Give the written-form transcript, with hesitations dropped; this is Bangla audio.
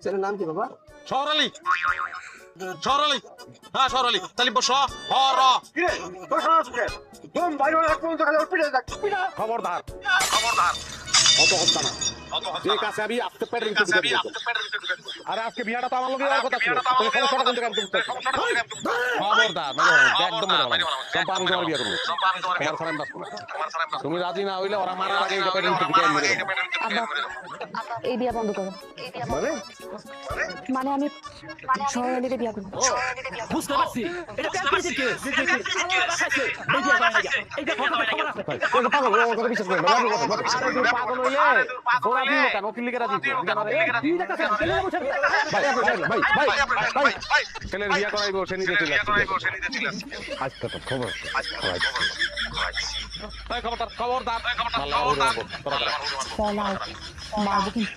ছেলের নাম কি বাবা? শহরালি শহরালি হ্যাঁ শহরালি তাহলে বস হর খবরদার খবরদার অত হত্যা না যে কাছে আমি আসতে পারি আরে আজকে বিয়াটা তো আমার লোকের আর কথা ছিল তুমি সমস্যাটা কোন জায়গায় করতে খবরদার একদম সম্পা আমি তোমার বিয়ে করবো তোমার সালাম বাস তুমি রাজি না হইলে ওরা মারার আগে এটা পেটে ঢুকে মেরে দেবো। আব্বা এই বিয়া বন্ধ করো। মানে মানে আমি সরাইলিরে বিয়া করবো। বুঝতে পারছি এটা প্যাকেজের কেস এই বিয়া করে না এই বিয়া খবর আছে পাগল ওর কথা বিশ্বাস করেন না ওর কথা আরে তুই পাগল হইলে ওরা দিও কেন ওকিল লিখে রাজি ছেলের বিয়া করাইবো সে নিজে চলে আজকে তো খবর খবরদার খবরদার ফল আউট মারবো কিন্তু